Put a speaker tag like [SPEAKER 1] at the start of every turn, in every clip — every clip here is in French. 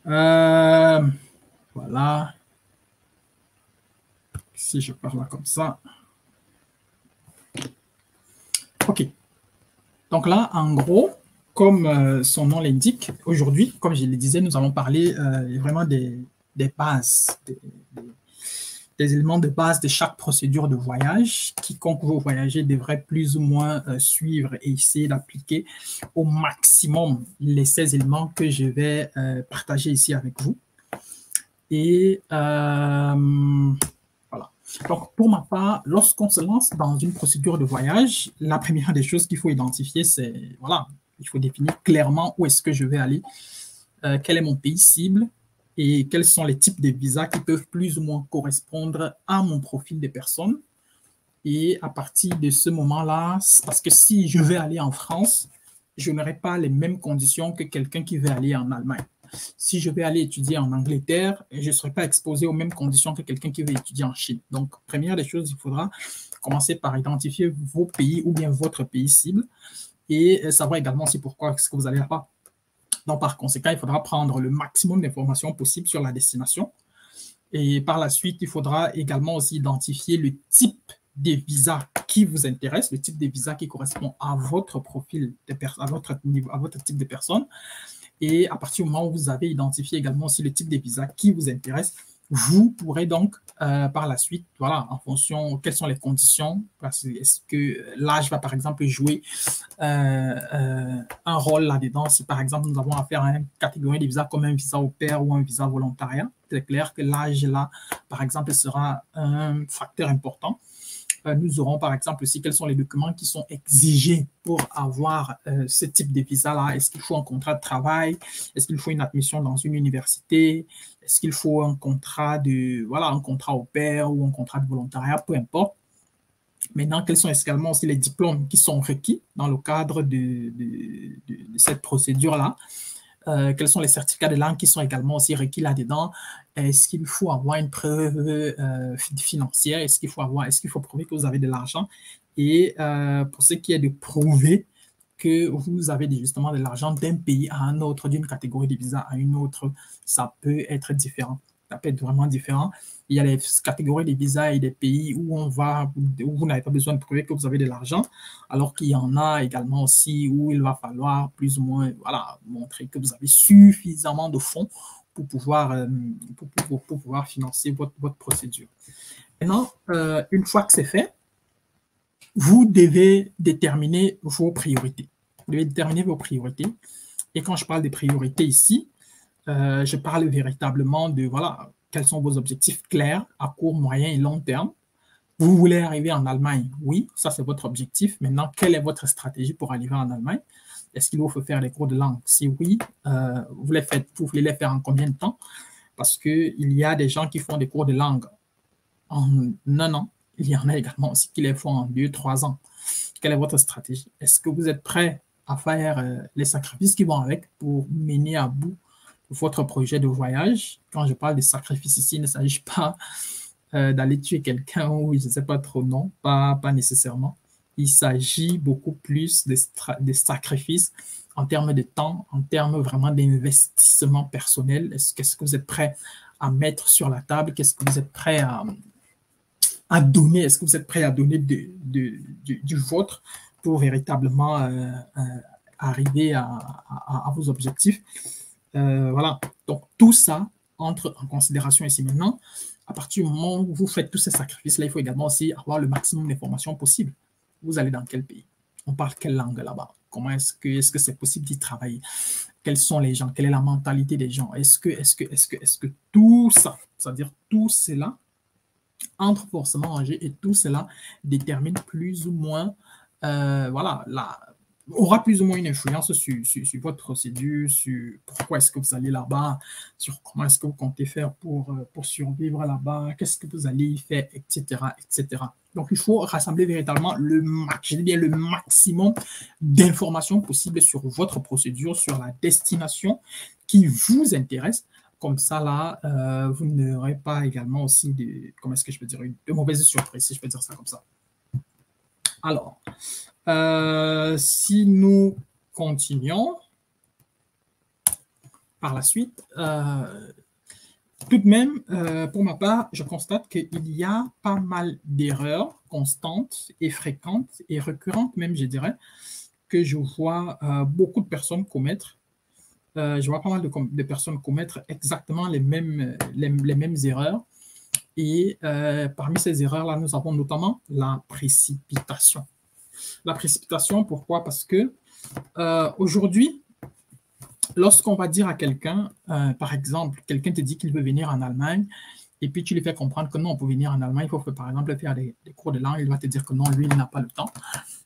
[SPEAKER 1] Euh, voilà. Si je parle là comme ça. OK. Donc là, en gros, comme son nom l'indique, aujourd'hui, comme je le disais, nous allons parler vraiment des bases, des éléments de base de chaque procédure de voyage. Quiconque veut voyager devrait plus ou moins suivre et essayer d'appliquer au maximum les 16 éléments que je vais partager ici avec vous. Et voilà. Donc, pour ma part, lorsqu'on se lance dans une procédure de voyage, la première des choses qu'il faut identifier, c'est, voilà, il faut définir clairement où est-ce que je vais aller, quel est mon pays cible et quels sont les types de visas qui peuvent plus ou moins correspondre à mon profil de personne. Et à partir de ce moment-là, parce que si je vais aller en France, je n'aurai pas les mêmes conditions que quelqu'un qui veut aller en Allemagne. Si je vais aller étudier en Angleterre, je ne serai pas exposé aux mêmes conditions que quelqu'un qui veut étudier en Chine. Donc, première des choses, il faudra commencer par identifier vos pays ou bien votre pays cible et savoir également aussi pourquoi est-ce que vous allez là-bas. Donc, par conséquent, il faudra prendre le maximum d'informations possibles sur la destination. Et par la suite, il faudra également aussi identifier le type des visas qui vous intéresse, le type de visa qui correspond à votre profil, à votre type de personne. Et à partir du moment où vous avez identifié également aussi le type de visa qui vous intéresse, vous pourrez donc par la suite, voilà, en fonction, quelles sont les conditions, est-ce que l'âge va par exemple jouer un rôle là-dedans, si par exemple nous avons affaire à une catégorie de visa comme un visa au pair ou un visa volontariat, c'est clair que l'âge là, par exemple, sera un facteur important. Nous aurons par exemple aussi quels sont les documents qui sont exigés pour avoir ce type de visa-là. Est-ce qu'il faut un contrat de travail? Est-ce qu'il faut une admission dans une université? Est-ce qu'il faut un contrat de, voilà, un contrat au pair ou un contrat de volontariat? Peu importe. Maintenant, quels sont également aussi les diplômes qui sont requis dans le cadre de cette procédure-là? Quels sont les certificats de langue qui sont également aussi requis là-dedans? Est-ce qu'il faut avoir une preuve financière? Est-ce qu'il faut prouver que vous avez de l'argent? Et pour ce qui est de prouver que vous avez justement de l'argent d'un pays à un autre, d'une catégorie de visa à une autre, ça peut être différent. Ça peut être vraiment différent. Il y a les catégories de visas et des pays où où vous n'avez pas besoin de prouver que vous avez de l'argent, alors qu'il y en a également aussi où il va falloir plus ou moins, voilà, montrer que vous avez suffisamment de fonds pour pouvoir, pour pouvoir financer votre procédure. Maintenant, une fois que c'est fait, vous devez déterminer vos priorités. Vous devez déterminer vos priorités. Et quand je parle des priorités ici, je parle véritablement de, voilà, quels sont vos objectifs clairs à court, moyen et long terme. Vous voulez arriver en Allemagne? Oui, ça c'est votre objectif. Maintenant, quelle est votre stratégie pour arriver en Allemagne? Est-ce qu'il vous faut faire des cours de langue? Si oui, vous voulez les faire en combien de temps? Parce qu'il y a des gens qui font des cours de langue en un an. Il y en a également aussi qui les font en 2, 3 ans. Quelle est votre stratégie? Est-ce que vous êtes prêt à faire les sacrifices qui vont avec pour mener à bout votre projet de voyage? Quand je parle de sacrifices ici, il ne s'agit pas d'aller tuer quelqu'un ou je ne sais pas trop, non, pas nécessairement. Il s'agit beaucoup plus de sacrifices en termes de temps, en termes vraiment d'investissement personnel. Qu'est-ce que vous êtes prêt à mettre sur la table? Qu'est-ce que vous êtes prêt à donner? Est-ce que vous êtes prêt à donner du vôtre pour véritablement arriver à vos objectifs? Voilà. Donc, tout ça entre en considération ici maintenant. À partir du moment où vous faites tous ces sacrifices-là, il faut également aussi avoir le maximum d'informations possible. Vous allez dans quel pays? On parle quelle langue là-bas? Comment est-ce que c'est possible d'y travailler? Quels sont les gens? Quelle est la mentalité des gens? Est-ce que tout ça, c'est-à-dire tout cela, entre forcément en jeu et tout cela détermine plus ou moins, voilà, aura plus ou moins une influence sur votre procédure, sur pourquoi est-ce que vous allez là-bas, sur comment est-ce que vous comptez faire pour survivre là-bas, qu'est-ce que vous allez y faire, etc., etc. Donc, il faut rassembler véritablement le maximum d'informations possibles sur votre procédure, sur la destination qui vous intéresse. Comme ça, là, vous n'aurez pas également aussi comment est-ce que je peux dire, de mauvaises surprises, si je peux dire ça comme ça. Alors, si nous continuons, par la suite, tout de même, pour ma part, je constate qu'il y a pas mal d'erreurs constantes et fréquentes et récurrentes même, je dirais, que je vois beaucoup de personnes commettre. Je vois pas mal de personnes commettre exactement les mêmes erreurs. Et parmi ces erreurs-là, nous avons notamment la précipitation. La précipitation, pourquoi? Parce que aujourd'hui, lorsqu'on va dire à quelqu'un, par exemple, quelqu'un te dit qu'il veut venir en Allemagne, et puis tu lui fais comprendre que non, pour venir en Allemagne, il faut par exemple faire des cours de langue, il va te dire que non, lui, il n'a pas le temps.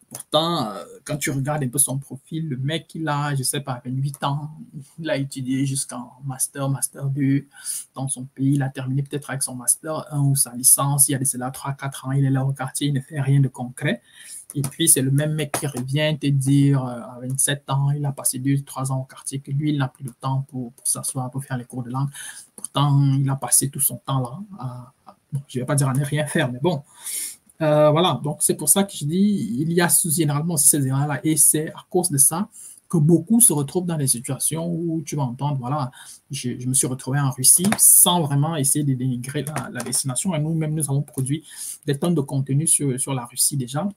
[SPEAKER 1] Pourtant, quand tu regardes un peu son profil, le mec, il a, je sais pas, 28 ans, il a étudié jusqu'en master 2 dans son pays, il a terminé peut-être avec son master 1 ou sa licence, il y a de cela 3-4 ans, il est là au quartier, il ne fait rien de concret. Et puis, c'est le même mec qui revient te dire, à 27 ans, il a passé 2-3 ans au quartier, que lui, il n'a plus de temps pour s'asseoir, pour faire les cours de langue. Pourtant, il a passé tout son temps là. Bon, je ne vais pas dire à ne rien faire, mais bon. Voilà, donc c'est pour ça que je dis, il y a généralement aussi ces erreurs-là, et c'est à cause de ça que beaucoup se retrouvent dans des situations où tu vas entendre, voilà, je me suis retrouvé en Russie sans vraiment essayer de dénigrer la destination, et nous-mêmes, nous avons produit des tonnes de contenu sur la Russie déjà.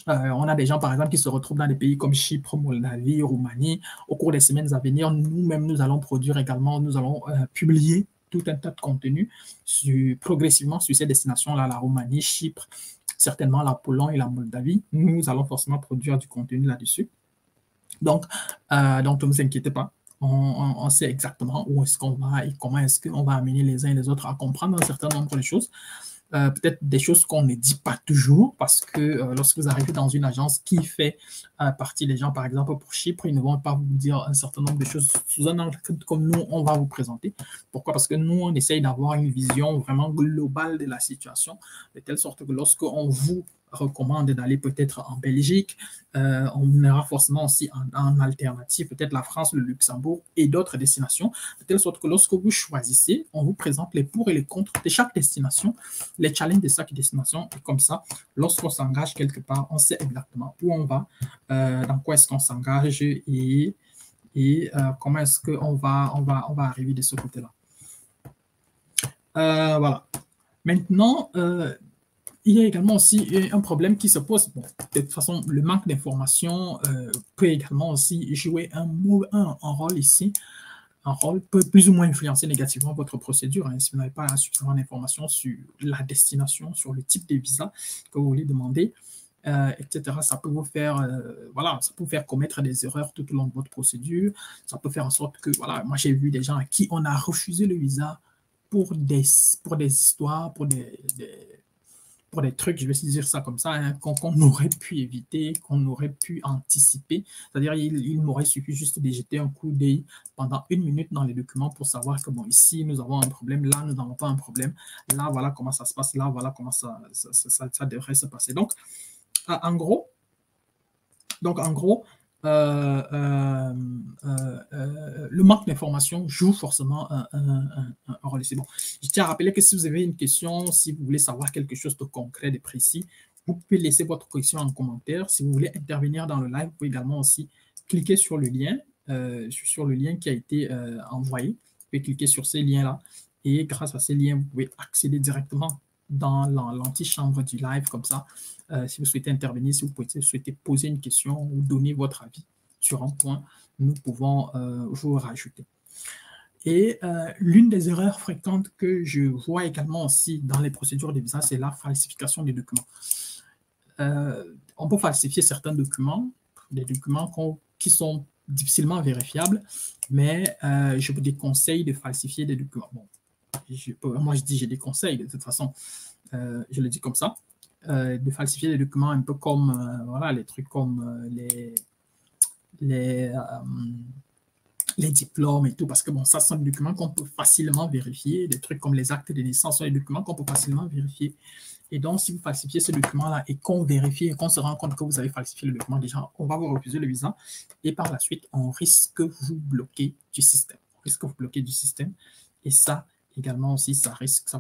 [SPEAKER 1] On a des gens, par exemple, qui se retrouvent dans des pays comme Chypre, Moldavie, Roumanie. Au cours des semaines à venir, nous-mêmes, nous allons produire également, nous allons publier tout un tas de contenus progressivement sur ces destinations-là, la Roumanie, Chypre, certainement la Pologne et la Moldavie. Nous allons forcément produire du contenu là-dessus. Donc, ne vous inquiétez pas. On sait exactement où est-ce qu'on va et comment est-ce qu'on va amener les uns et les autres à comprendre un certain nombre de choses. Peut-être des choses qu'on ne dit pas toujours, parce que lorsque vous arrivez dans une agence qui fait partie des gens, par exemple pour Chypre, ils ne vont pas vous dire un certain nombre de choses sous un angle comme nous, on va vous présenter. Pourquoi? Parce que nous, on essaye d'avoir une vision vraiment globale de la situation, de telle sorte que lorsqu'on vous recommande d'aller peut-être en Belgique, on aura forcément aussi en alternative peut-être la France, le Luxembourg et d'autres destinations, de telle sorte que lorsque vous choisissez, on vous présente les pour et les contre de chaque destination, les challenges de chaque destination, et comme ça, lorsqu'on s'engage quelque part, on sait exactement où on va, dans quoi est-ce qu'on s'engage et comment est-ce qu'on on va arriver de ce côté-là. Voilà. Maintenant, il y a également aussi un problème qui se pose. Bon, de toute façon, le manque d'information peut également aussi jouer un rôle ici. Un rôle peut plus ou moins influencer négativement votre procédure. Hein, si vous n'avez pas suffisamment d'informations sur la destination, sur le type de visa que vous voulez demander, etc., ça peut vous faire, voilà, ça peut vous faire commettre des erreurs tout au long de votre procédure. Ça peut faire en sorte que, voilà, moi j'ai vu des gens à qui on a refusé le visa pour des histoires, pour des trucs, je vais dire ça comme ça, hein, qu'on aurait pu éviter, qu'on aurait pu anticiper. C'est-à-dire, il m'aurait suffi juste de jeter un coup d'œil pendant 1 minute dans les documents pour savoir que, bon, ici, nous avons un problème, là, nous n'avons pas un problème, là, voilà comment ça se passe, là, voilà comment ça devrait se passer. Donc, en gros, le manque d'information joue forcément un rôle ici. Bon, je tiens à rappeler que si vous avez une question, si vous voulez savoir quelque chose de concret, de précis, vous pouvez laisser votre question en commentaire. Si vous voulez intervenir dans le live, vous pouvez également aussi cliquer sur le lien qui a été envoyé. Vous pouvez cliquer sur ces liens-là et grâce à ces liens, vous pouvez accéder directement dans l'antichambre du live comme ça. Si vous souhaitez intervenir, si vous souhaitez poser une question ou donner votre avis sur un point, nous pouvons vous rajouter. Et l'une des erreurs fréquentes que je vois également aussi dans les procédures de visa, c'est la falsification des documents. On peut falsifier certains documents, des documents qui sont difficilement vérifiables, mais je vous déconseille de falsifier des documents. Bon, moi, je dis j'ai des conseils, de toute façon, je le dis comme ça. De falsifier les documents un peu comme voilà, les trucs comme les diplômes et tout, parce que bon, ça sont des documents qu'on peut facilement vérifier, des trucs comme les actes de naissance sont des documents qu'on peut facilement vérifier. Et donc, si vous falsifiez ce document-là et qu'on vérifie et qu'on se rend compte que vous avez falsifié le document, déjà, on va vous refuser le visa et par la suite, on risque vous bloquer du système. On risque vous bloquer du système et ça, également aussi, ça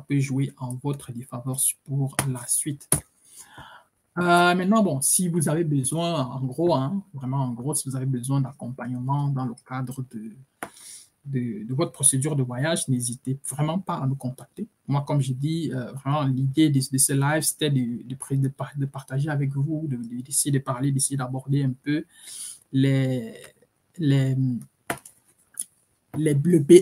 [SPEAKER 1] peut jouer en votre défaveur pour la suite. Maintenant, bon, si vous avez besoin, en gros, hein, vraiment en gros, si vous avez besoin d'accompagnement dans le cadre de votre procédure de voyage, n'hésitez vraiment pas à nous contacter. Moi, comme je dis, vraiment, l'idée de ce live, c'était de partager avec vous, d'essayer de parler, d'essayer d'aborder un peu les, les,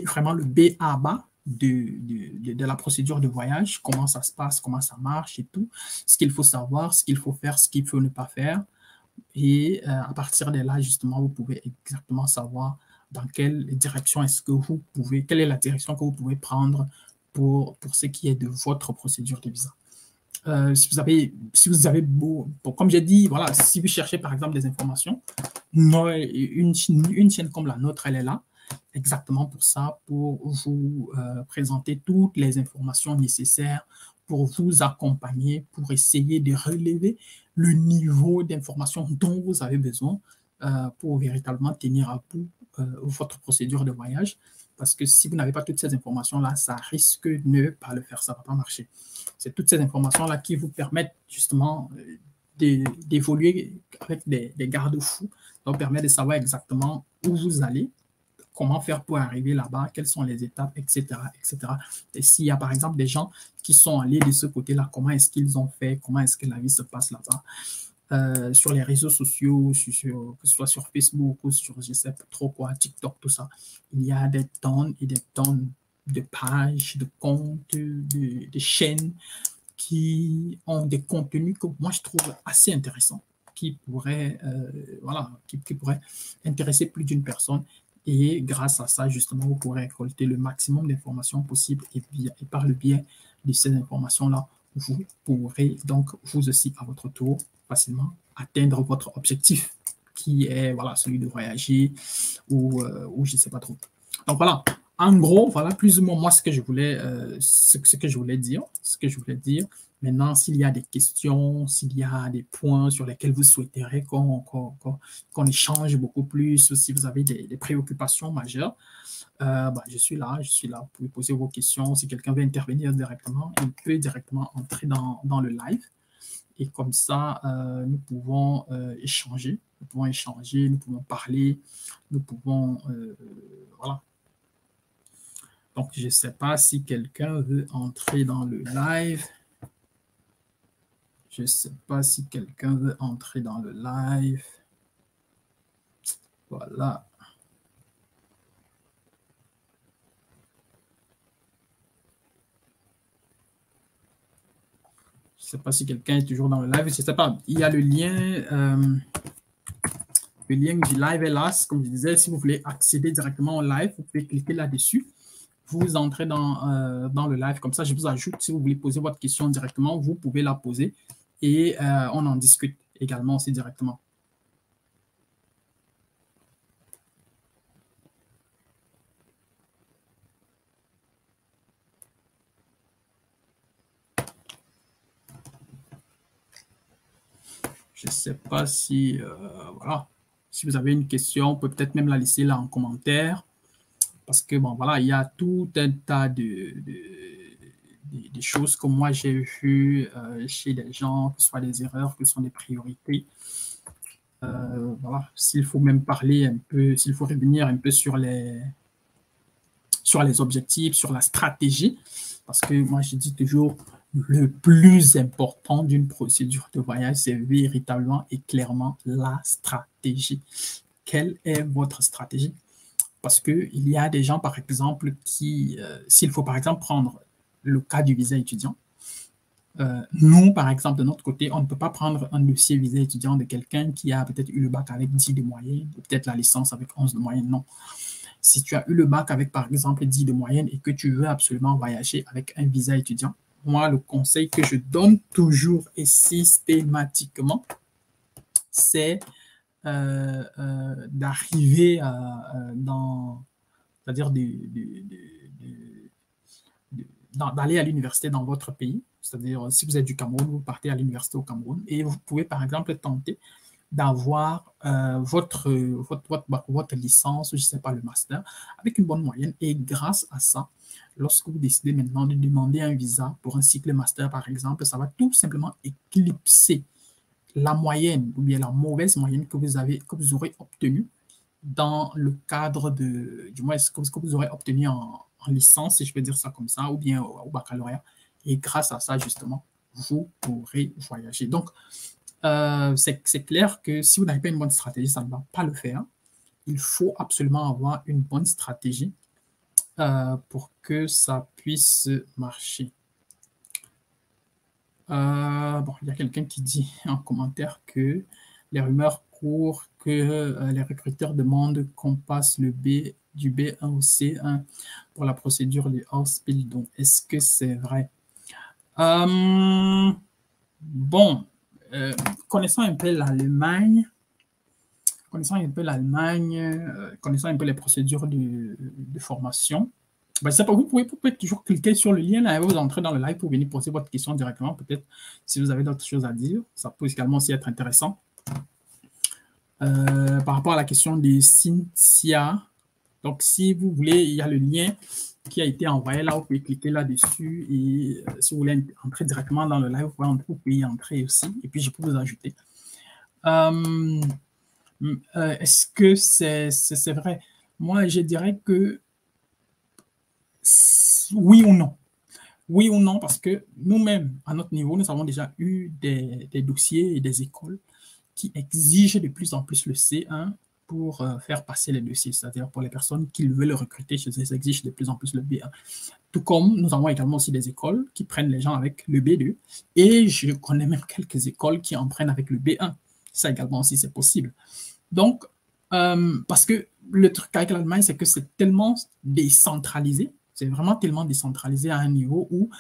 [SPEAKER 1] vraiment le B à bas de la procédure de voyage, comment ça se passe, comment ça marche et tout, ce qu'il faut savoir, ce qu'il faut faire, ce qu'il faut ne pas faire. Et à partir de là, justement, vous pouvez exactement savoir dans quelle direction est-ce que vous pouvez, quelle est la direction que vous pouvez prendre pour ce qui est de votre procédure de visa. Si vous avez beau, comme j'ai dit, voilà, si vous cherchez par exemple des informations, une chaîne comme la nôtre, elle est là exactement pour ça, pour vous présenter toutes les informations nécessaires, pour vous accompagner, pour essayer de relever le niveau d'information dont vous avez besoin pour véritablement tenir à bout votre procédure de voyage. Parce que si vous n'avez pas toutes ces informations-là, ça risque de ne pas le faire, ça ne va pas marcher. C'est toutes ces informations-là qui vous permettent justement d'évoluer avec des garde-fous. Ça vous permet de savoir exactement où vous allez, comment faire pour arriver là-bas, quelles sont les étapes, etc., etc. Et s'il y a par exemple des gens qui sont allés de ce côté-là, comment est-ce qu'ils ont fait, comment est-ce que la vie se passe là-bas. Sur les réseaux sociaux, que ce soit sur Facebook ou sur je ne sais pas trop quoi, TikTok, tout ça, il y a des tonnes et des tonnes de pages, de comptes, de chaînes qui ont des contenus que moi je trouve assez intéressants, qui pourraient, voilà, qui pourraient intéresser plus d'une personne. Et grâce à ça, justement, vous pourrez récolter le maximum d'informations possibles et par le biais de ces informations-là, vous pourrez donc vous aussi, à votre tour, facilement atteindre votre objectif qui est voilà, celui de voyager ou je ne sais pas trop. Donc voilà, en gros, voilà plus ou moins moi ce que je voulais, dire. Maintenant, s'il y a des questions, s'il y a des points sur lesquels vous souhaiteriez qu'on échange beaucoup plus, ou si vous avez des préoccupations majeures, je suis là, vous pouvez poser vos questions. Si quelqu'un veut intervenir directement, il peut directement entrer dans le live. Et comme ça, nous pouvons échanger, nous pouvons parler, nous pouvons, voilà. Donc, je ne sais pas si quelqu'un veut entrer dans le live. Je ne sais pas si quelqu'un veut entrer dans le live. Voilà. Je ne sais pas si quelqu'un est toujours dans le live. Je ne sais pas. Il y a le lien. Le lien du live est là. Comme je disais, si vous voulez accéder directement au live, vous pouvez cliquer là-dessus. Vous entrez dans le live. Comme ça, je vous ajoute. Si vous voulez poser votre question directement, vous pouvez la poser. Et on en discute également aussi directement. Je ne sais pas si, voilà, si vous avez une question, on peut peut-être même la laisser là en commentaire. Parce que, bon, voilà, il y a tout un tas de choses que moi j'ai vues chez les gens, que ce soit des erreurs, que ce soit des priorités. Voilà, s'il faut même parler un peu, s'il faut revenir un peu sur les objectifs, sur la stratégie, parce que moi je dis toujours, le plus important d'une procédure de voyage, c'est véritablement et clairement la stratégie. Quelle est votre stratégie? Parce qu'il y a des gens, par exemple, qui, s'il faut par exemple prendre le cas du visa étudiant, nous, par exemple, de notre côté, on ne peut pas prendre un dossier visa étudiant de quelqu'un qui a peut-être eu le bac avec 10 de moyenne, ou peut-être la licence avec 11 de moyenne, non. Si tu as eu le bac avec, par exemple, 10 de moyenne et que tu veux absolument voyager avec un visa étudiant, moi, le conseil que je donne toujours et systématiquement, c'est d'arriver c'est-à-dire d'aller à l'université dans votre pays. C'est-à-dire, si vous êtes du Cameroun, vous partez à l'université au Cameroun et vous pouvez, par exemple, tenter d'avoir votre licence, je ne sais pas, le master, avec une bonne moyenne. Et grâce à ça, lorsque vous décidez maintenant de demander un visa pour un cycle master, par exemple, ça va tout simplement éclipser la moyenne ou bien la mauvaise moyenne que vous aurez obtenue dans le cadre du moins, ce que vous aurez obtenu en licence, si je peux dire ça comme ça, ou bien au baccalauréat. Et grâce à ça, justement, vous pourrez voyager. Donc, c'est clair que si vous n'avez pas une bonne stratégie, ça ne va pas le faire. Il faut absolument avoir une bonne stratégie pour que ça puisse marcher. Bon, il y a quelqu'un qui dit en commentaire que les rumeurs courent que les recruteurs demandent qu'on passe du B1 au C1 pour la procédure du Ausbildung. Est-ce que c'est vrai? Bon, connaissant un peu l'Allemagne, connaissant un peu les procédures de formation, ben, je sais pas, vous pouvez toujours cliquer sur le lien là et vous entrez dans le live pour venir poser votre question directement. Peut-être si vous avez d'autres choses à dire, ça peut également aussi être intéressant. Par rapport à la question de Cynthia, donc si vous voulez, il y a le lien qui a été envoyé là, vous pouvez cliquer là-dessus et si vous voulez entrer directement dans le live, vous pouvez y entrer aussi et puis je peux vous ajouter. Est-ce que c'est vrai? Moi, je dirais que oui ou non. Oui ou non, parce que nous-mêmes, à notre niveau, nous avons déjà eu des dossiers et des écoles qui exigent de plus en plus le C1 pour faire passer les dossiers, c'est-à-dire pour les personnes qui veulent recruter, ils exigent de plus en plus le B1. Tout comme nous avons également aussi des écoles qui prennent les gens avec le B2, et je connais même quelques écoles qui en prennent avec le B1. Ça également aussi, c'est possible. Donc, parce que le truc avec l'Allemagne, c'est que c'est tellement décentralisé, c'est vraiment tellement décentralisé à un niveau où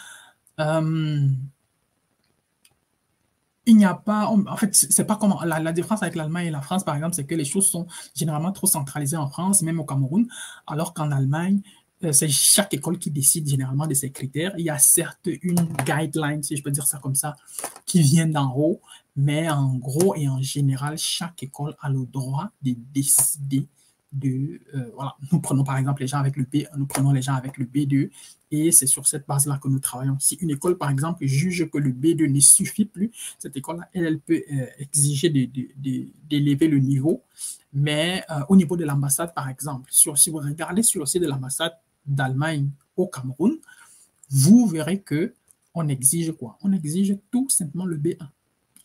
[SPEAKER 1] il n'y a pas, en fait, c'est pas comme la différence avec l'Allemagne et la France, par exemple, c'est que les choses sont généralement trop centralisées en France, même au Cameroun, alors qu'en Allemagne, c'est chaque école qui décide généralement de ses critères. Il y a certes une guideline, si je peux dire ça comme ça, qui vient d'en haut, mais en gros et en général, chaque école a le droit de décider voilà. Nous prenons par exemple les gens avec le B1, nous prenons les gens avec le B2, et c'est sur cette base-là que nous travaillons. Si une école, par exemple, juge que le B2 ne suffit plus, cette école-là, elle peut exiger d'élever le niveau. Mais au niveau de l'ambassade, par exemple, si vous regardez sur le site de l'ambassade d'Allemagne au Cameroun, vous verrez qu'on exige quoi? On exige tout simplement le B1.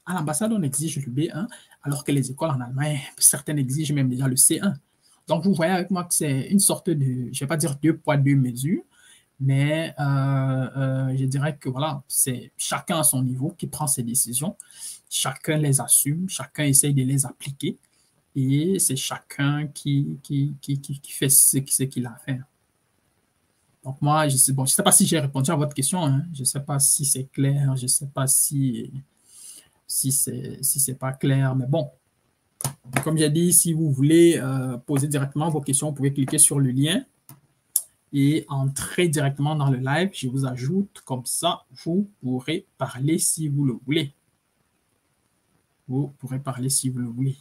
[SPEAKER 1] À l'ambassade, on exige le B1, alors que les écoles en Allemagne, certaines exigent même déjà le C1. Donc, vous voyez avec moi que c'est une sorte de, je ne vais pas dire deux poids, deux mesures, mais je dirais que voilà, c'est chacun à son niveau qui prend ses décisions, chacun les assume, chacun essaye de les appliquer, et c'est chacun qui fait ce qu'il a à faire. Donc moi, je ne sais pas si j'ai répondu à votre question, hein. Je ne sais pas si c'est clair, je ne sais pas si c'est pas clair, mais bon. Comme j'ai dit, si vous voulez poser directement vos questions, vous pouvez cliquer sur le lien et entrer directement dans le live. Je vous ajoute, comme ça, vous pourrez parler si vous le voulez. Vous pourrez parler si vous le voulez.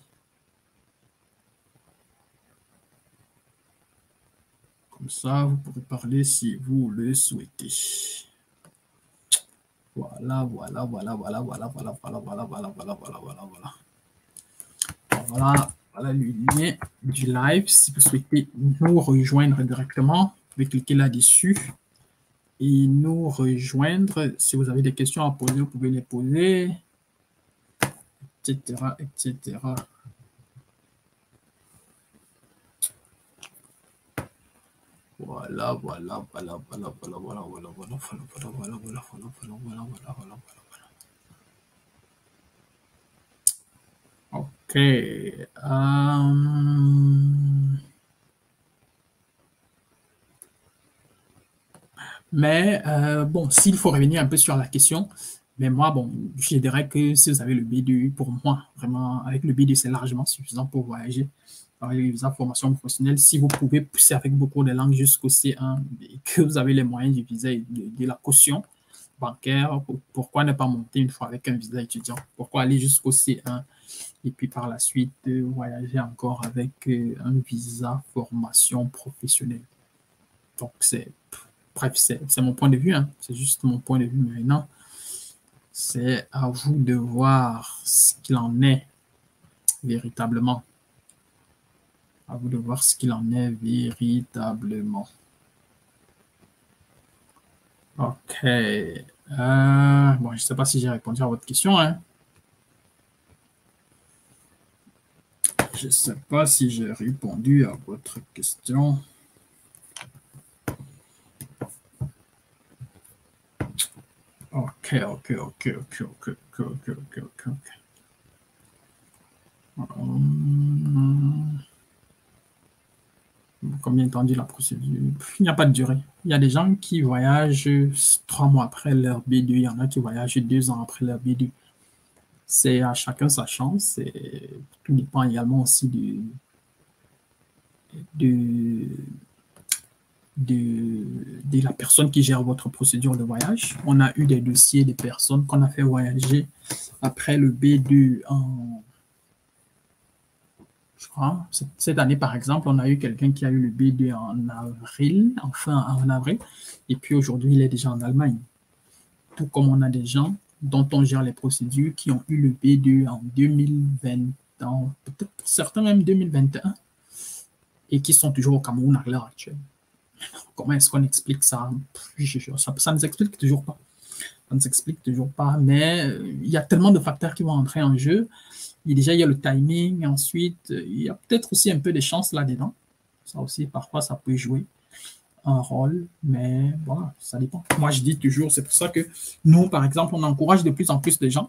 [SPEAKER 1] Comme ça, vous pourrez parler si vous le souhaitez. Voilà, voilà, voilà, voilà, voilà, voilà, voilà, voilà, voilà, voilà, voilà, voilà, voilà. Voilà, voilà le lien du live. Si vous souhaitez nous rejoindre directement, vous pouvez cliquer là-dessus et nous rejoindre. Si vous avez des questions à poser, vous pouvez les poser, etc., etc. Voilà, voilà, voilà, voilà, voilà, voilà, voilà, voilà, voilà, voilà, voilà, voilà, voilà, voilà, voilà, voilà, voilà. OK. Mais bon, s'il faut revenir un peu sur la question, mais moi, bon, je dirais que si vous avez le B2, pour moi, vraiment, avec le B2, c'est largement suffisant pour voyager. Avec les visas formation professionnelle, si vous pouvez pousser avec beaucoup de langues jusqu'au C1 et que vous avez les moyens du visa et de la caution bancaire, pourquoi ne pas monter une fois avec un visa étudiant? Pourquoi aller jusqu'au C1 et puis par la suite voyager encore avec un visa formation professionnelle? Donc, bref, c'est mon point de vue, hein. C'est juste mon point de vue maintenant. C'est à vous de voir ce qu'il en est véritablement. À vous de voir ce qu'il en est véritablement. OK. Bon, je ne sais pas si j'ai répondu à votre question. Hein. Je ne sais pas si j'ai répondu à votre question. OK. Combien de temps dit la procédure? Il n'y a pas de durée. Il y a des gens qui voyagent 3 mois après leur B2. Il y en a qui voyagent 2 ans après leur B2. C'est à chacun sa chance. Et tout dépend également aussi de la personne qui gère votre procédure de voyage. On a eu des dossiers de personnes qu'on a fait voyager après le B2 en... Je crois, cette année, par exemple, on a eu quelqu'un qui a eu le B2 en avril, en avril, et puis aujourd'hui, il est déjà en Allemagne. Tout comme on a des gens dont on gère les procédures qui ont eu le B2 en 2020, peut-être certains même 2021, et qui sont toujours au Cameroun à l'heure actuelle. Comment est-ce qu'on explique ça? Ça ne s'explique toujours pas. Ça ne s'explique toujours pas, mais il y a tellement de facteurs qui vont entrer en jeu. Il y a le timing, ensuite, il y a peut-être aussi un peu de chance là-dedans. Ça aussi, parfois, ça peut jouer un rôle, mais voilà, ça dépend. Moi, je dis toujours, c'est pour ça que nous, par exemple, on encourage de plus en plus de gens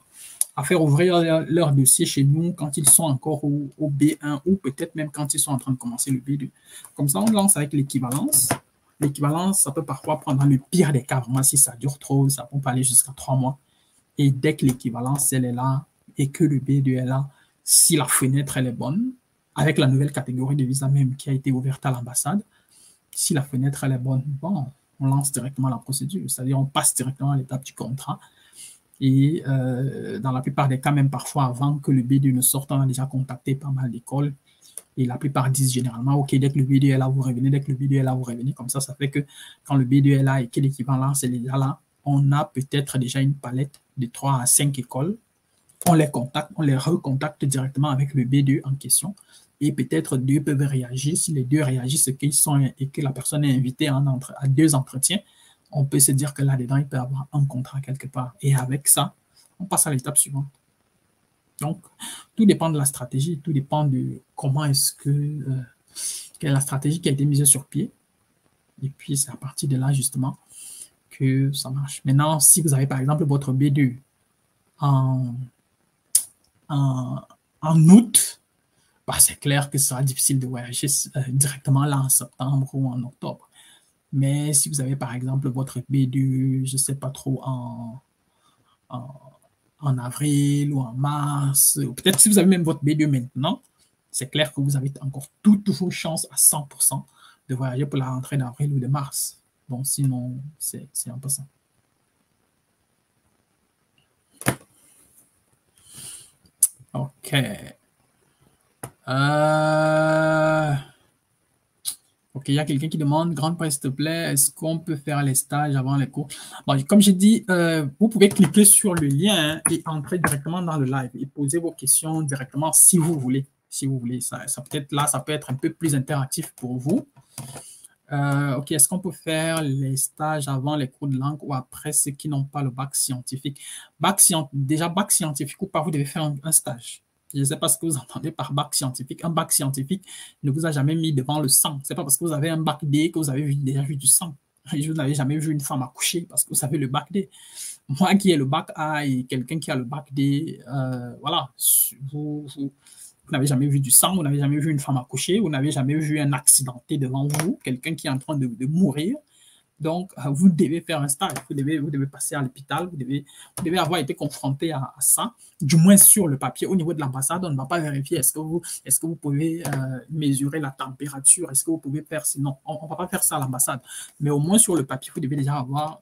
[SPEAKER 1] à faire ouvrir leur dossier chez nous quand ils sont encore au B1 ou peut-être même quand ils sont en train de commencer le B2. Comme ça, on lance avec l'équivalence. L'équivalence, ça peut parfois prendre, dans le pire des cas, vraiment, si ça dure trop, ça peut aller jusqu'à 3 mois. Et dès que l'équivalence, elle est là et que le B2 est là, si la fenêtre, elle est bonne, avec la nouvelle catégorie de visa même qui a été ouverte à l'ambassade, si la fenêtre, elle est bonne, bon, on lance directement la procédure. C'est-à-dire, on passe directement à l'étape du contrat. Et dans la plupart des cas, même parfois avant que le B2 ne sorte, on a déjà contacté pas mal d'écoles. Et la plupart disent généralement, OK, dès que le B2 est là, vous revenez. Dès que le B2 est là, vous revenez. Comme ça fait que quand le B2 est là et que l'équivalence est déjà là, on a peut-être déjà une palette de 3 à 5 écoles. On les contacte, on les recontacte directement avec le B2 en question. Et peut-être 2 peuvent réagir. Si les 2 réagissent et que la personne est invitée à 2 entretiens, on peut se dire que là-dedans, il peut y avoir un contrat quelque part. Et avec ça, on passe à l'étape suivante. Donc, tout dépend de la stratégie, tout dépend de comment est-ce que quelle est la stratégie qui a été mise sur pied. Et puis, c'est à partir de là, justement, que ça marche. Maintenant, si vous avez, par exemple, votre B2 en août, bah, c'est clair que ce sera difficile de voyager directement là en septembre ou en octobre. Mais si vous avez, par exemple, votre B2, je ne sais pas trop, en avril ou en mars, ou peut-être si vous avez même votre B2 maintenant, c'est clair que vous avez encore toutes vos chances à 100% de voyager pour la rentrée d'avril ou de mars. Bon, sinon, c'est un peu ça. OK. OK, il y a quelqu'un qui demande, grande presse, s'il te plaît, est-ce qu'on peut faire les stages avant les cours? Bon, comme j'ai dit, vous pouvez cliquer sur le lien et entrer directement dans le live et poser vos questions directement si vous voulez. Si vous voulez, ça peut-être là, ça peut être un peu plus interactif pour vous. OK, est-ce qu'on peut faire les stages avant les cours de langue ou après ceux qui n'ont pas le bac scientifique? Déjà, bac scientifique ou pas, vous devez faire un stage. Je ne sais pas ce que vous entendez par bac scientifique. Un bac scientifique ne vous a jamais mis devant le sang. Ce n'est pas parce que vous avez un bac D que vous avez déjà vu du sang. Vous n'avez jamais vu une femme accoucher parce que vous avez le bac D. Moi qui ai le bac A et quelqu'un qui a le bac D, voilà, vous n'avez jamais vu du sang, vous n'avez jamais vu une femme accoucher, vous n'avez jamais vu un accidenté devant vous, quelqu'un qui est en train de mourir. Donc, vous devez faire un stage, vous devez passer à l'hôpital, vous devez avoir été confronté à ça, du moins sur le papier. Au niveau de l'ambassade, on ne va pas vérifier est-ce que vous pouvez mesurer la température, est-ce que vous pouvez faire ça. Non, on ne va pas faire ça à l'ambassade. Mais au moins sur le papier, vous devez déjà avoir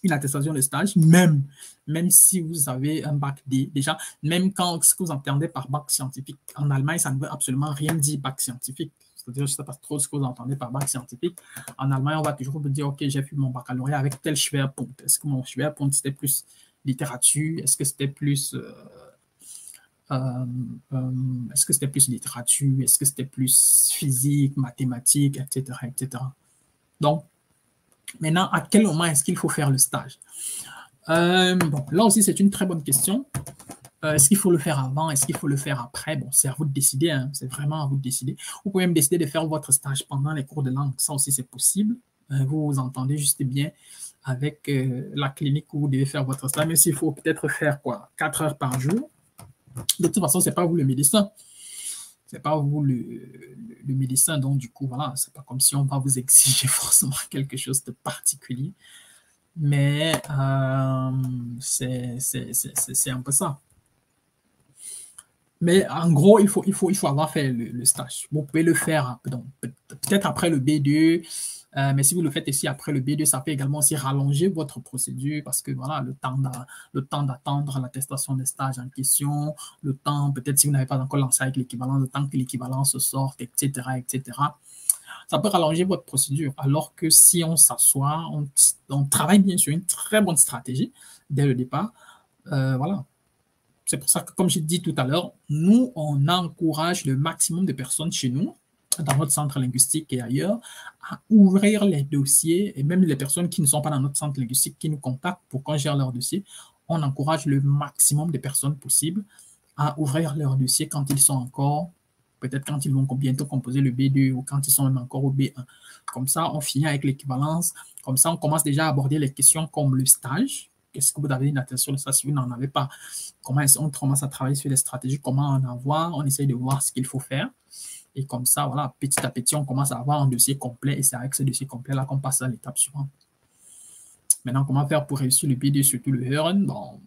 [SPEAKER 1] une attestation de stage, même si vous avez un bac D. Déjà, même quand ce que vous entendez par bac scientifique, en Allemagne, ça ne veut absolument rien dire bac scientifique. C'est-à-dire, je ne sais pas trop ce que vous entendez par bac scientifique. En Allemagne, on va toujours vous dire, OK, j'ai fait mon baccalauréat avec tel Schwerpunkt. Est-ce que mon Schwerpunkt, c'était plus littérature? Est-ce que c'était plus Est-ce que c'était plus littérature? Est-ce que c'était plus physique, mathématiques, etc., etc. Donc, maintenant, à quel moment est-ce qu'il faut faire le stage? Bon, là aussi, c'est une très bonne question. Est-ce qu'il faut le faire avant? Est-ce qu'il faut le faire après? Bon, c'est à vous de décider, hein. C'est vraiment à vous de décider. Vous pouvez même décider de faire votre stage pendant les cours de langue. Ça aussi, c'est possible. Vous vous entendez juste bien avec la clinique où vous devez faire votre stage, mais s'il faut peut-être faire quoi, 4 heures par jour. De toute façon, ce n'est pas vous le médecin. Ce n'est pas vous le médecin. Donc, du coup, voilà, ce n'est pas comme si on va vous exiger forcément quelque chose de particulier. Mais c'est un peu ça. Mais en gros, il faut avoir fait le stage. Vous pouvez le faire peut-être après le B2, mais si vous le faites ici après le B2, ça peut également aussi rallonger votre procédure parce que voilà, le temps d'attendre l'attestation des stages en question, le temps, peut-être si vous n'avez pas encore lancé avec l'équivalent, le temps que l'équivalence sorte, etc., etc. Ça peut rallonger votre procédure. Alors que si on s'assoit, on travaille bien sur une très bonne stratégie dès le départ, voilà. C'est pour ça que, comme j'ai dit tout à l'heure, nous, on encourage le maximum de personnes chez nous, dans notre centre linguistique et ailleurs, à ouvrir les dossiers, et même les personnes qui ne sont pas dans notre centre linguistique, qui nous contactent pour qu'on gère leur dossier, on encourage le maximum de personnes possibles à ouvrir leur dossier quand ils sont encore, peut-être quand ils vont bientôt composer le B2 ou quand ils sont même encore au B1. Comme ça, on finit avec l'équivalence. Comme ça, on commence déjà à aborder les questions comme le stage. Est-ce que vous avez une attention de ça si vous n'en avez pas? Comment on commence à travailler sur les stratégies, comment en avoir, on essaye de voir ce qu'il faut faire. Et comme ça, voilà, petit à petit, on commence à avoir un dossier complet et c'est avec ce dossier complet-là qu'on passe à l'étape suivante. Maintenant, comment faire pour réussir le BD, surtout le Huron? Bon,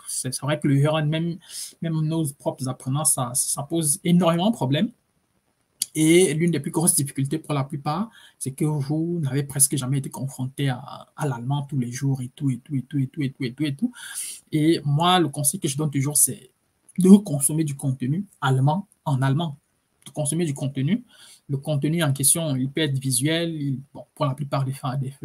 [SPEAKER 1] c'est vrai que le Huron, même nos propres apprenants, ça pose énormément de problèmes. Et l'une des plus grosses difficultés pour la plupart, c'est que vous n'avez presque jamais été confronté à l'allemand tous les jours et tout, et tout, et tout, et tout, et tout, et tout, et tout. Et moi, le conseil que je donne toujours, c'est de consommer du contenu allemand en allemand. De consommer du contenu. Le contenu en question, il peut être visuel, bon, pour la plupart des fins, des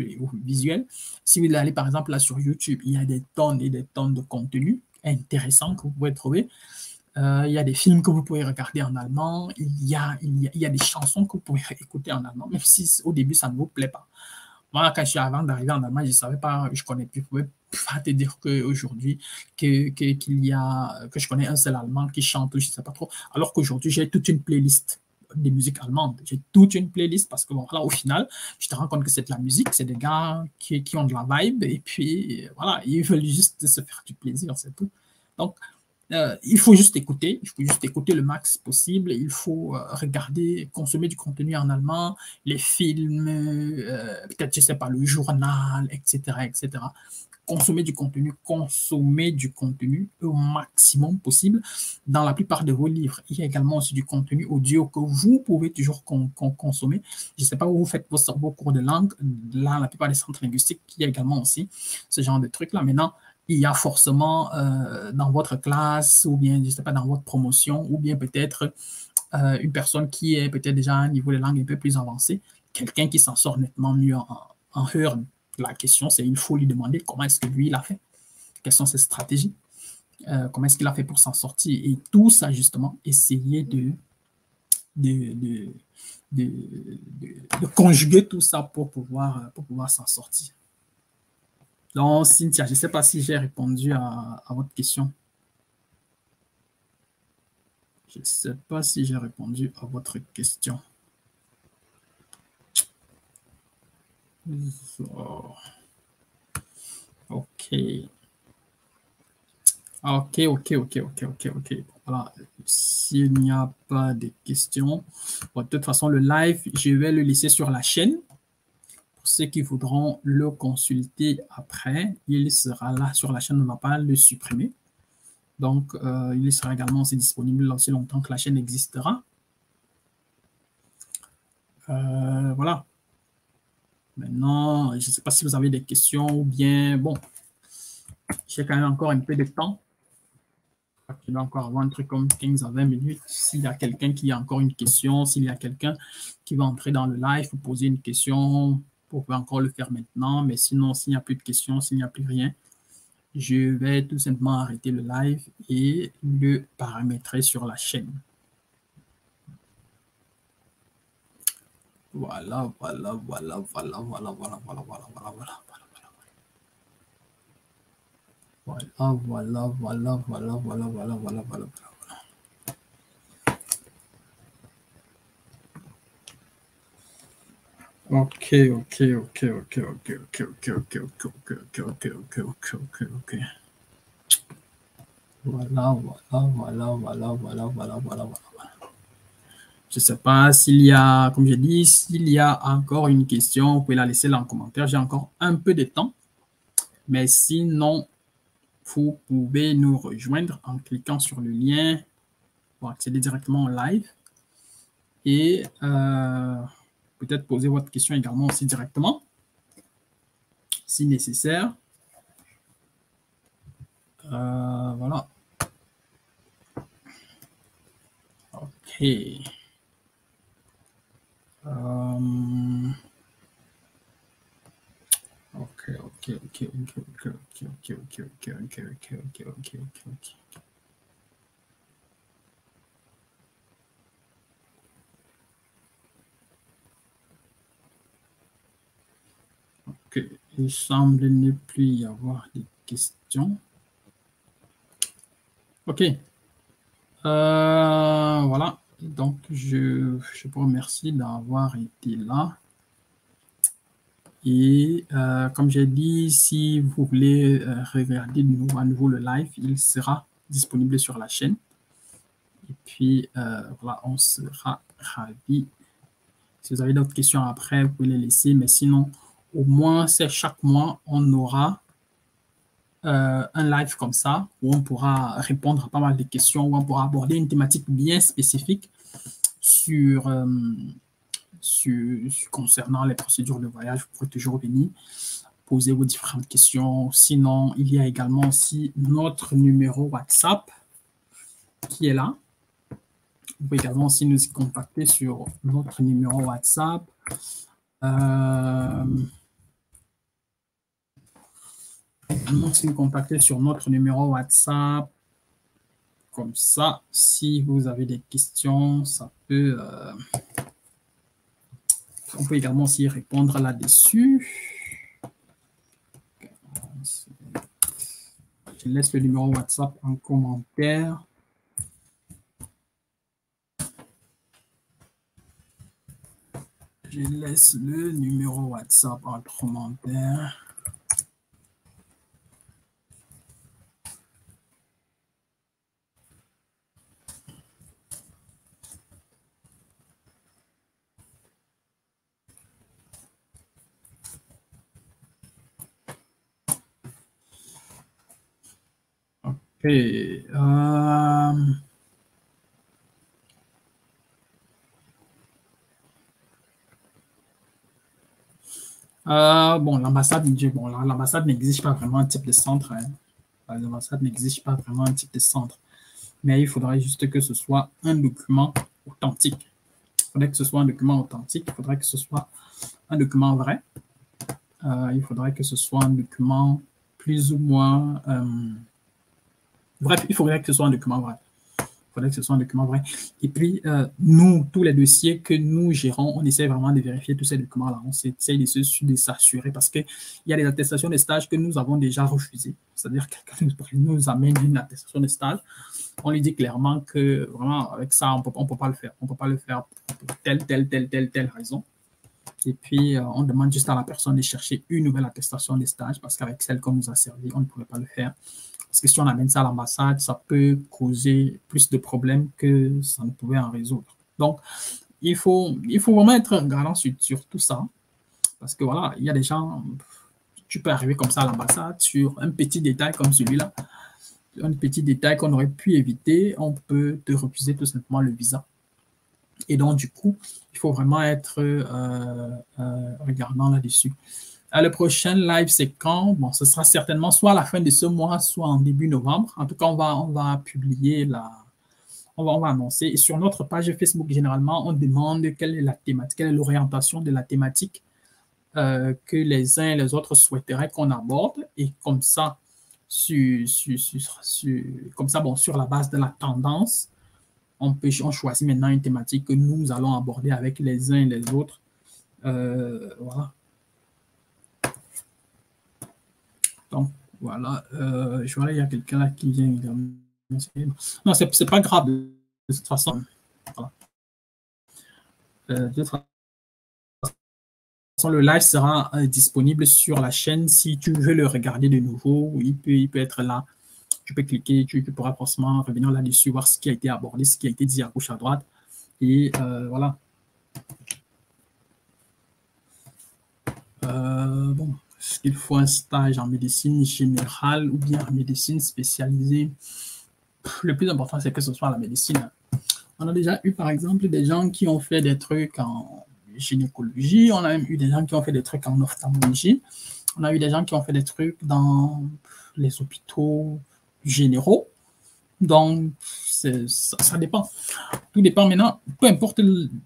[SPEAKER 1] visuels. Si vous allez par exemple là sur YouTube, il y a des tonnes et des tonnes de contenu intéressants que vous pouvez trouver. Il y a des films que vous pouvez regarder en allemand, il y a des chansons que vous pouvez écouter en allemand, même si au début ça ne vous plaît pas. Moi, quand je suis avant d'arriver en Allemagne, je ne savais pas, je connais plus, je ne pouvais pas te dire qu'aujourd'hui, que je connais un seul Allemand qui chante, je ne sais pas trop, alors qu'aujourd'hui, j'ai toute une playlist des musiques allemandes. J'ai toute une playlist parce que bon, là, au final, je te rends compte que c'est de la musique, c'est des gars qui ont de la vibe et puis voilà, ils veulent juste se faire du plaisir, c'est tout. Donc, il faut juste écouter, le max possible, il faut regarder, consommer du contenu en allemand, les films, peut-être, je ne sais pas, le journal, etc., etc. Consommer du contenu au maximum possible. Dans la plupart de vos livres, il y a également aussi du contenu audio que vous pouvez toujours consommer. Je ne sais pas où vous faites vos cours de langue. Là, la plupart des centres linguistiques, il y a également aussi ce genre de trucs-là. Maintenant, il y a forcément dans votre classe ou bien, je ne sais pas, dans votre promotion ou bien peut-être une personne qui est peut-être déjà à un niveau de langue un peu plus avancé, quelqu'un qui s'en sort nettement mieux en Hearn. La question, c'est il faut lui demander comment est-ce que lui, il a fait, quelles sont ses stratégies, comment est-ce qu'il a fait pour s'en sortir et tout ça, justement, essayer de conjuguer tout ça pour pouvoir s'en sortir. Donc, Cynthia, je ne sais pas si j'ai répondu à votre question. Je ne sais pas si j'ai répondu à votre question. OK. OK. Voilà. S'il n'y a pas de questions, bon, de toute façon, le live, je vais le laisser sur la chaîne. Pour ceux qui voudront le consulter après, il sera là sur la chaîne, on ne va pas le supprimer. Donc, il sera également aussi disponible aussi longtemps que la chaîne existera. Voilà. Maintenant, je ne sais pas si vous avez des questions ou bien, bon, j'ai quand même encore un peu de temps. Il doit encore avoir un truc comme 15 à 20 minutes. S'il y a quelqu'un qui a encore une question, s'il y a quelqu'un qui va entrer dans le live ou poser une question, vous pouvez encore le faire maintenant. Mais sinon, s'il n'y a plus de questions, s'il n'y a plus rien, je vais tout simplement arrêter le live et le paramétrer sur la chaîne. Voilà, voilà, voilà, voilà, voilà, voilà, voilà, voilà, voilà, voilà. Voilà, voilà, voilà, voilà, voilà, voilà, voilà, voilà. Ok, ok, ok, ok, ok, ok, ok, ok, ok, ok, ok, ok, ok, ok, ok. Voilà, voilà, voilà, voilà, voilà, voilà, voilà, voilà. Je ne sais pas s'il y a, comme j'ai dit, s'il y a encore une question, vous pouvez la laisser là en commentaire. J'ai encore un peu de temps, mais sinon, vous pouvez nous rejoindre en cliquant sur le lien pour accéder directement au live et peut-être poser votre question également aussi directement, si nécessaire. Voilà. OK. OK, OK, OK, OK, OK, OK, OK, OK, OK, OK, OK, OK, OK, OK. OK. Il semble ne plus y avoir de questions. OK. Voilà. Donc, je vous remercie d'avoir été là. Et comme j'ai dit, si vous voulez regarder à nouveau le live, il sera disponible sur la chaîne. Et puis, voilà, on sera ravis. Si vous avez d'autres questions après, vous pouvez les laisser. Mais sinon, au moins, c'est chaque mois, on aura un live comme ça où on pourra répondre à pas mal de questions, où on pourra aborder une thématique bien spécifique sur, concernant les procédures de voyage. Vous pourrez toujours venir poser vos différentes questions. Sinon, il y a également aussi notre numéro WhatsApp qui est là. Vous pouvez également aussi nous contacter sur notre numéro WhatsApp. Si nous contacter sur notre numéro WhatsApp. Comme ça, si vous avez des questions, ça peut... on peut également aussi répondre là-dessus. Je laisse le numéro WhatsApp en commentaire. Je laisse le numéro WhatsApp en commentaire. OK. Bon, l'ambassade n'exige pas vraiment un type de centre. Hein. L'ambassade n'exige pas vraiment un type de centre. Mais il faudrait juste que ce soit un document authentique. Il faudrait que ce soit un document authentique. Il faudrait que ce soit un document vrai. Il faudrait que ce soit un document plus ou moins... bref, il faudrait que ce soit un document vrai. Il faudrait que ce soit un document vrai. Et puis, nous, tous les dossiers que nous gérons, on essaie vraiment de vérifier tous ces documents-là. On essaie de s'assurer parce qu'il y a des attestations de stage que nous avons déjà refusées. C'est-à-dire que quelqu'un nous amène une attestation de stage. On lui dit clairement que vraiment, avec ça, on peut pas le faire. On ne peut pas le faire pour telle raison. Et puis, on demande juste à la personne de chercher une nouvelle attestation de stage parce qu'avec celle qu'on nous a servi, on ne pourrait pas le faire. Parce que si on amène ça à l'ambassade, ça peut causer plus de problèmes que ça ne pouvait en résoudre. Donc, il faut vraiment être garant sur tout ça. Parce que voilà, il y a des gens, tu peux arriver comme ça à l'ambassade sur un petit détail comme celui-là. Un petit détail qu'on aurait pu éviter, on peut te refuser tout simplement le visa. Et donc, du coup, il faut vraiment être regardant là-dessus. Le prochain live, c'est quand? Bon, ce sera certainement soit à la fin de ce mois, soit en début novembre. En tout cas, on va publier on va annoncer. Et sur notre page Facebook, généralement, on demande quelle est la thématique, quelle est l'orientation de la thématique que les uns et les autres souhaiteraient qu'on aborde. Et comme ça, comme ça, bon, sur la base de la tendance, on choisit maintenant une thématique que nous allons aborder avec les uns et les autres. Voilà. Donc, voilà. Je vois là, il y a quelqu'un là qui vient également. Non, c'est pas grave. De toute façon, voilà. De toute façon, le live sera disponible sur la chaîne. Si tu veux le regarder de nouveau, il peut être là. Tu peux cliquer, tu pourras forcément revenir là-dessus, voir ce qui a été abordé, ce qui a été dit à gauche, à droite. Et voilà. Bon, est-ce qu'il faut un stage en médecine générale ou bien en médecine spécialisée? Le plus important, c'est que ce soit la médecine. On a déjà eu, par exemple, des gens qui ont fait des trucs en gynécologie. On a même eu des gens qui ont fait des trucs en ophtalmologie. On a eu des gens qui ont fait des trucs dans les hôpitaux généraux. Donc, ça dépend. Tout dépend maintenant, peu importe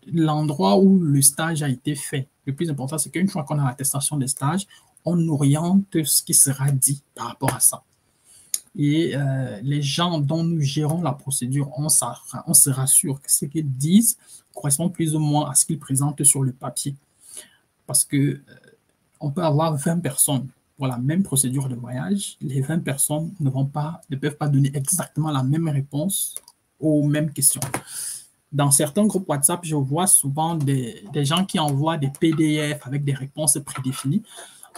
[SPEAKER 1] l'endroit où le stage a été fait. Le plus important, c'est qu'une fois qu'on a l'attestation des stages, on oriente ce qui sera dit par rapport à ça. Et les gens dont nous gérons la procédure, on se rassure que ce qu'ils disent correspond plus ou moins à ce qu'ils présentent sur le papier. Parce que on peut avoir 20 personnes pour la même procédure de voyage. Les 20 personnes ne peuvent pas donner exactement la même réponse aux mêmes questions. Dans certains groupes WhatsApp, je vois souvent des gens qui envoient des PDF avec des réponses prédéfinies.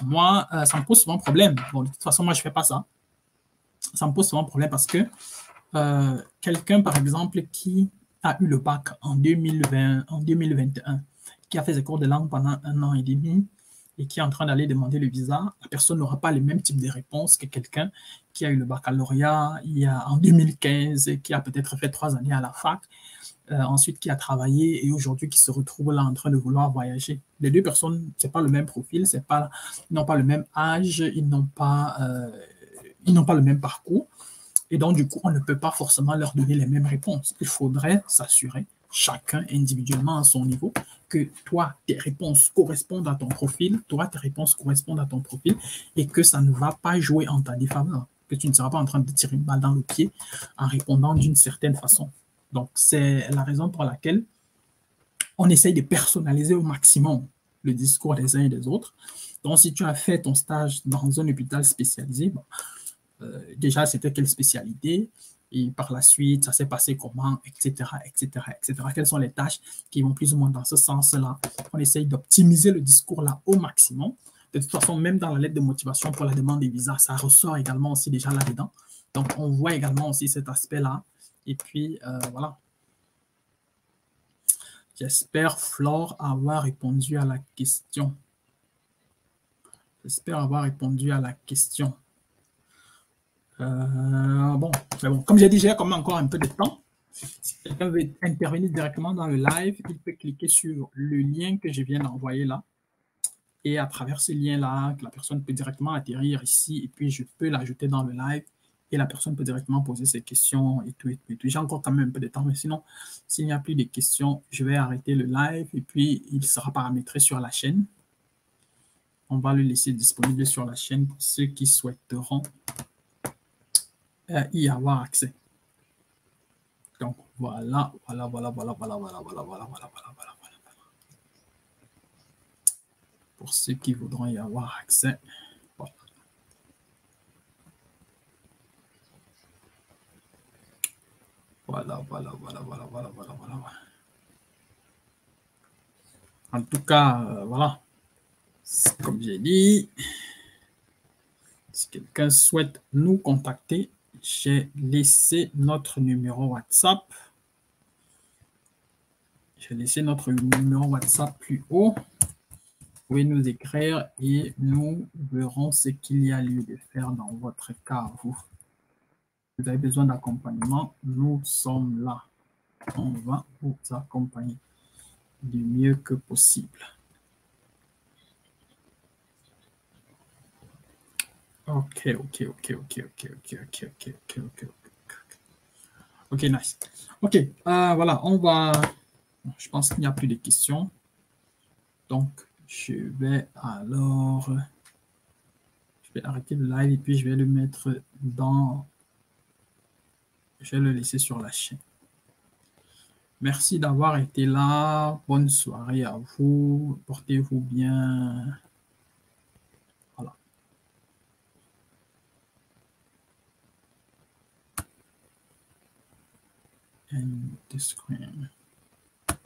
[SPEAKER 1] Moi, ça me pose souvent problème. Bon, de toute façon, moi, je ne fais pas ça. Ça me pose souvent problème parce que quelqu'un, par exemple, qui a eu le bac en 2021, qui a fait ses cours de langue pendant 1 an et demi et qui est en train d'aller demander le visa, la personne n'aura pas le même type de réponse que quelqu'un qui a eu le baccalauréat en 2015, qui a peut-être fait 3 années à la fac, ensuite qui a travaillé et aujourd'hui qui se retrouve là en train de vouloir voyager. Les deux personnes, ce n'est pas le même profil, ils n'ont pas le même âge, ils n'ont pas le même parcours. Et donc, du coup, on ne peut pas forcément leur donner les mêmes réponses. Il faudrait s'assurer, chacun individuellement à son niveau, que toi, tes réponses correspondent à ton profil, et que ça ne va pas jouer en ta défaveur, que tu ne seras pas en train de tirer une balle dans le pied en répondant d'une certaine façon. Donc, c'est la raison pour laquelle on essaye de personnaliser au maximum le discours des uns et des autres. Donc, si tu as fait ton stage dans un hôpital spécialisé, bon, déjà, c'était quelle spécialité et par la suite, ça s'est passé comment, etc., etc., etc. Quelles sont les tâches qui vont plus ou moins dans ce sens-là? On essaye d'optimiser le discours-là au maximum. De toute façon, même dans la lettre de motivation pour la demande des visas, ça ressort également aussi déjà là-dedans. Donc, on voit également aussi cet aspect-là. Et puis, voilà. J'espère, Flore, avoir répondu à la question. Bon, c'est bon. Comme j'ai dit, j'ai quand même encore un peu de temps. Si quelqu'un veut intervenir directement dans le live, il peut cliquer sur le lien que je viens d'envoyer là. Et à travers ce lien-là, la personne peut directement atterrir ici et puis je peux l'ajouter dans le live et la personne peut directement poser ses questions et tout. J'ai encore quand même un peu de temps, mais sinon, s'il n'y a plus de questions, je vais arrêter le live et puis il sera paramétré sur la chaîne. On va le laisser disponible sur la chaîne pour ceux qui souhaiteront y avoir accès. Donc, voilà. Pour ceux qui voudront y avoir accès. Bon. Voilà. En tout cas, voilà. Comme j'ai dit, si quelqu'un souhaite nous contacter, j'ai laissé notre numéro WhatsApp. J'ai laissé notre numéro WhatsApp plus haut. Vous pouvez nous écrire et nous verrons ce qu'il y a lieu de faire dans votre cas. Vous avez besoin d'accompagnement, nous sommes là. On va vous accompagner du mieux que possible. Ok, nice. Ok, voilà, on va... Je pense qu'il n'y a plus de questions. Donc, je vais vais arrêter le live et puis je vais le mettre dans... Je vais le laisser sur la chaîne. Merci d'avoir été là. Bonne soirée à vous. Portez-vous bien. Voilà. End the screen.